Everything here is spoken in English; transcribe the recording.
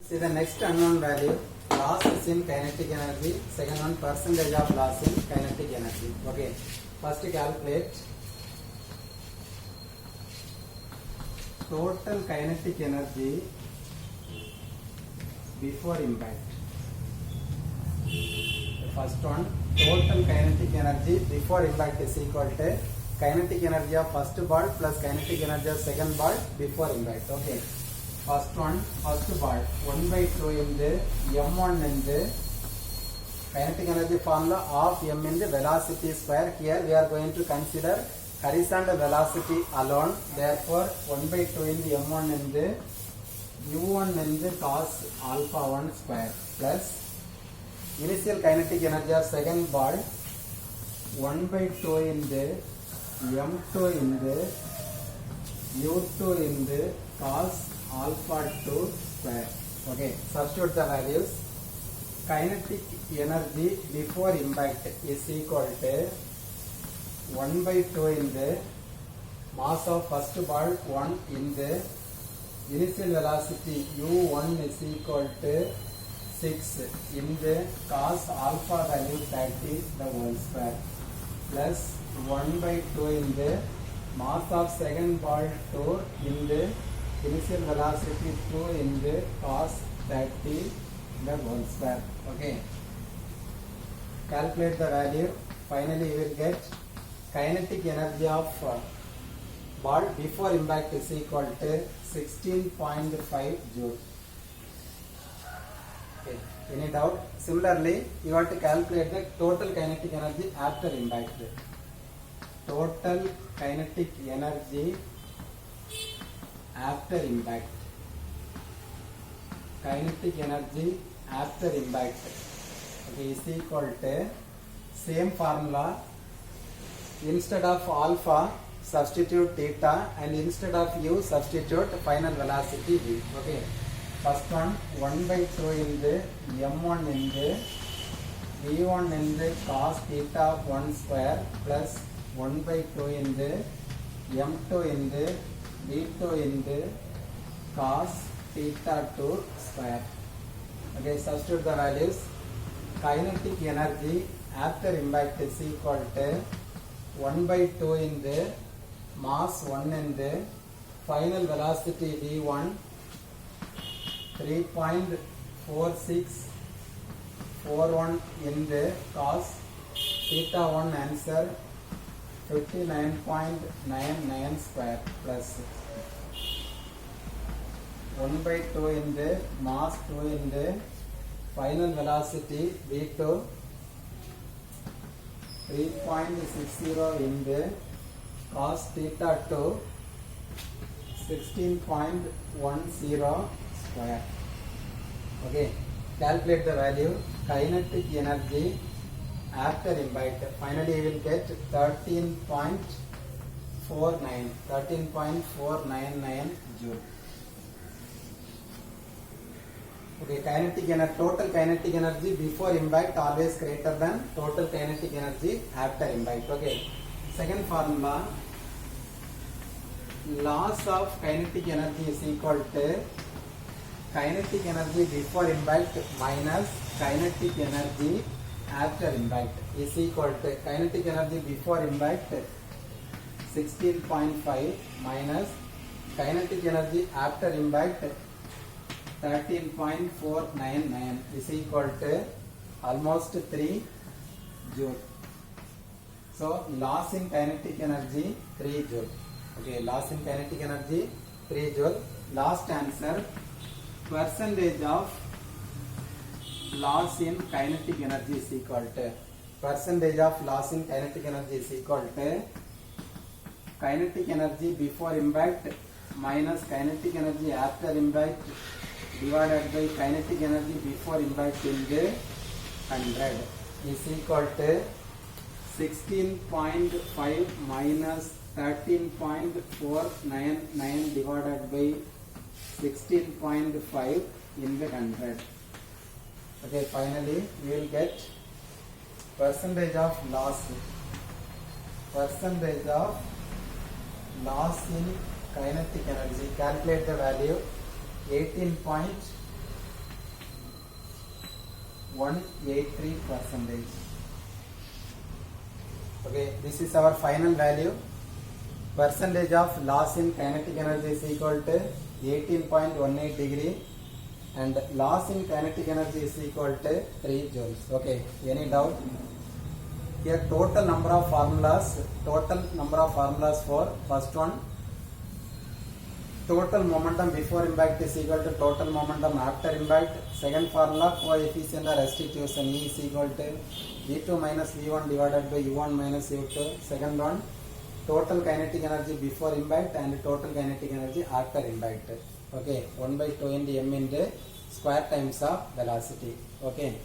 See the next unknown value, loss is in kinetic energy. Second one, percentage of loss in kinetic energy. Okay, first calculate total kinetic energy before impact. The first one, total kinetic energy before impact is equal to kinetic energy of first ball plus kinetic energy of second ball before impact. Okay. First one, first ball 1 by 2 into m1 into kinetic energy formula of m into velocity square. Here we are going to consider horizontal velocity alone. Therefore, 1 by 2 into m1 into u1 into cos alpha 1 square plus initial kinetic energy of second ball 1 by 2 into m2 into u2 into cos alpha 2 square. Okay, substitute the values. Kinetic energy before impact is equal to 1 by 2 in the mass of first ball 1 in the initial velocity u1 is equal to 6 in the cos alpha value 30 the whole square plus 1 by 2 in the mass of second ball 2 in the initial velocity 2 in the cos 30 the whole square. Okay, calculate the value. Finally you will get kinetic energy of ball before impact is equal to 16.5 joule. Okay, any doubt? Similarly, you have to calculate the total kinetic energy after impact. Total kinetic energy after impact. Kinetic energy after impact. Okay, is equal to same formula. Instead of alpha, substitute theta, and instead of u, substitute final velocity v. Okay, first one 1 by 2 in the m1 in the v1 in the cos theta 1 square plus 1 by 2 in the m2 in the v2 in the cos theta 2 square. Okay, substitute the values. Kinetic energy after impact is equal to 1 by 2 in the mass 1 in the final velocity v1 3.4641 in the cos theta 1 answer 59.99 square plus 1 by 2 in the mass 2 in the final velocity v2 3.60 in the cos theta 2 16.10 square. Okay, calculate the value. Kinetic energy after impact. Finally you will get 13.499 joule. Okay, kinetic energy, total kinetic energy before impact always greater than total kinetic energy after impact. Okay, second formula, loss of kinetic energy is equal to kinetic energy before impact minus kinetic energy after impact is equal to kinetic energy before impact 16.5 minus kinetic energy after impact 13.499 is equal to almost 3 joule. So loss in kinetic energy 3 joule. Okay, loss in kinetic energy 3 joule. Last answer, percentage of loss in kinetic energy is equal to percentage of loss in kinetic energy is equal to kinetic energy before impact minus kinetic energy after impact divided by kinetic energy before impact in the 100 is equal to 16.5 minus 13.499 divided by 16.5 in the 100. Okay, finally we will get percentage of loss in kinetic energy. Calculate the value. 18.5 183 percentage. Okay, this is our final value. Percentage of loss in kinetic energy is equal to 18.18 degree and loss in kinetic energy is equal to 3 joules. Okay, any doubt? Here total number of formulas for first one, total momentum before impact is equal to total momentum after impact. Second formula, coefficient or restitution, E is equal to V2 minus V1 divided by U1 minus U2. Second one, total kinetic energy before impact and total kinetic energy after impact. Okay, 1 by 2 into m into square times of velocity. Okay.